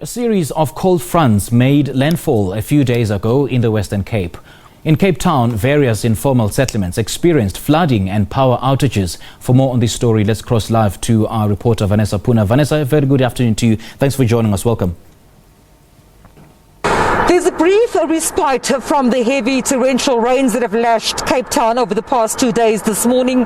A series of cold fronts made landfall a few days ago in the Western Cape. In Cape Town, various informal settlements experienced flooding and power outages. For more on this story, let's cross live to our reporter Vanessa Poonah. Vanessa, a very good afternoon to you. Thanks for joining us. Welcome. There's a brief respite from the heavy torrential rains that have lashed Cape Town over the past 2 days this morning.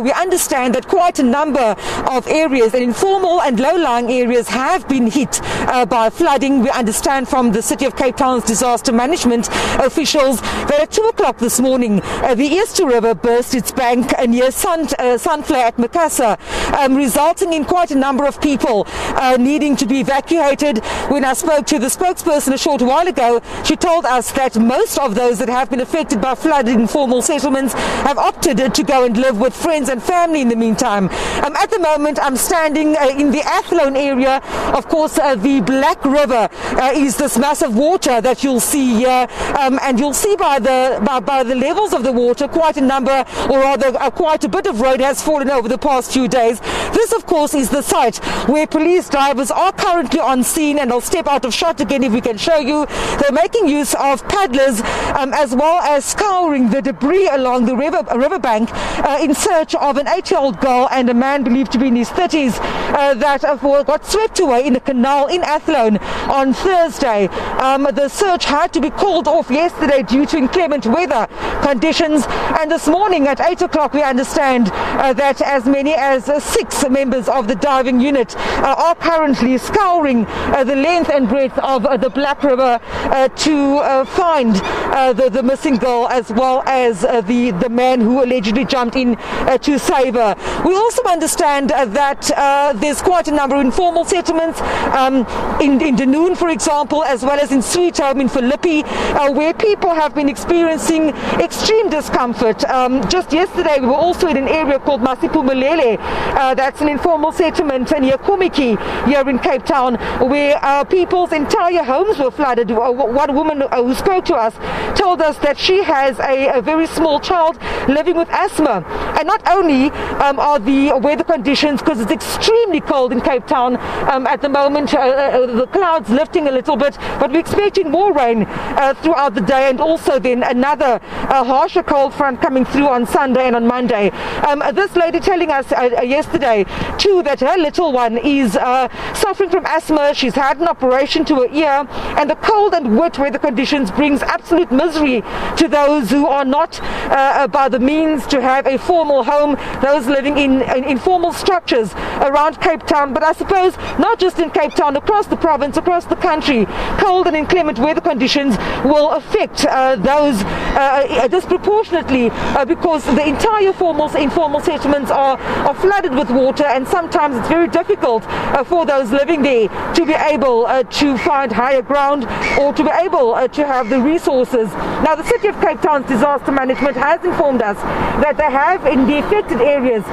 We understand that quite a number of areas, and informal and low-lying areas, have been hit by flooding. We understand from the City of Cape Town's disaster management officials that at 2 o'clock this morning, the Easter River burst its bank near Sunflower at Macassar, resulting in quite a number of people needing to be evacuated. When I spoke to the spokesperson a short while ago, she told us that most of those that have been affected by flooded informal settlements have opted to go and live with friends and family in the meantime. At the moment, I'm standing in the Athlone area. Of course, the Black River is this massive water that you'll see here, and you'll see by the levels of the water quite a number, or rather quite a bit of road has fallen over the past few days. This, of course, is the site where police drivers are currently on scene, and I'll step out of shot again if we can show you. They're making use of paddlers as well as scouring the debris along the riverbank in search of an 8-year-old girl and a man believed to be in his 30s that got swept away in a canal in Athlone on Thursday. The search had to be called off yesterday due to inclement weather conditions, and this morning at 8 o'clock we understand that as many as 6 members of the diving unit are currently scouring the length and breadth of the Black River to find the missing girl, as well as the man who allegedly jumped in to save her. We also understand that there's quite a number of informal settlements in Dunoon, for example, as well as in Sweet Home in Philippi, where people have been experiencing extreme discomfort. Just yesterday we were also in an area called Masipumelele, that's an informal settlement near Komiki here in Cape Town, where people's entire homes were flooded. One woman who spoke to us told us that she has a very small child living with asthma, and not only are the weather conditions, because it's extremely cold in Cape Town at the moment, the clouds lifting a little bit, but we're expecting more rain throughout the day, and also then another harsher cold front coming through on Sunday and on Monday. This lady telling us yesterday too that her little one is suffering from asthma. She's had an operation to her ear, and the cold and wet weather conditions brings absolute misery to those who are not by the means to have a formal home, those living in informal structures around Cape Town. But I suppose not just in Cape Town, across the province, across the country, cold and inclement weather conditions will affect those disproportionately because the entire informal settlements are flooded with water, and sometimes it's very difficult for those living there to be able to find higher ground or to be able to have the resources. Now, the City of Cape Town's disaster management has informed us that they have in the affected areas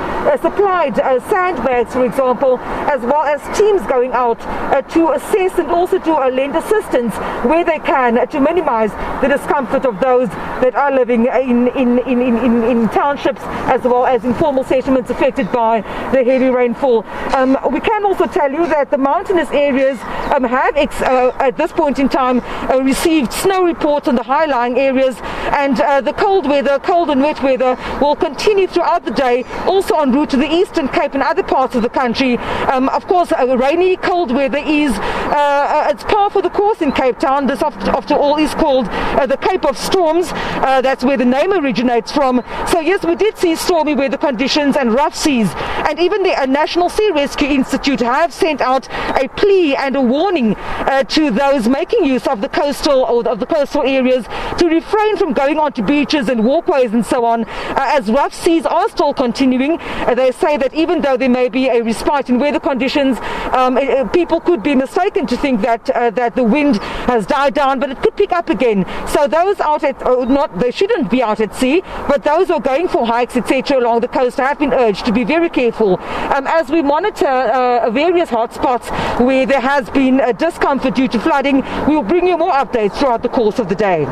supplied sandbags, for example, as well as teams going out to assess and also to lend assistance where they can to minimize the discomfort of those that are living in townships as well as informal settlements affected by the heavy rainfall. We can also tell you that the mountainous areas have at this point in time received snow reports on the high-lying areas, and the cold and wet weather will continue throughout the day, also en route to the Eastern Cape and other parts of the country. Of course, rainy, cold weather is it's par for the course in Cape Town. This, after all, is called the Cape of Storms. That's where the name originates from. So yes, we did see stormy weather conditions and rough seas, and even the National Sea Rescue Institute have sent out a plea and a warning to those making use of the coastal areas to refrain from going onto beaches and walkways and so on, as rough seas are still continuing. They say that even though there may be a respite in weather conditions, people could be mistaken to think that the wind has died down, but it could pick up again. So those out at they shouldn't be out at sea, but those who are going for hikes, etc., along the coast have been urged to be very careful. As we monitor various hotspots where there has been discomfort due to flooding, we will bring you more updates throughout the course of the day.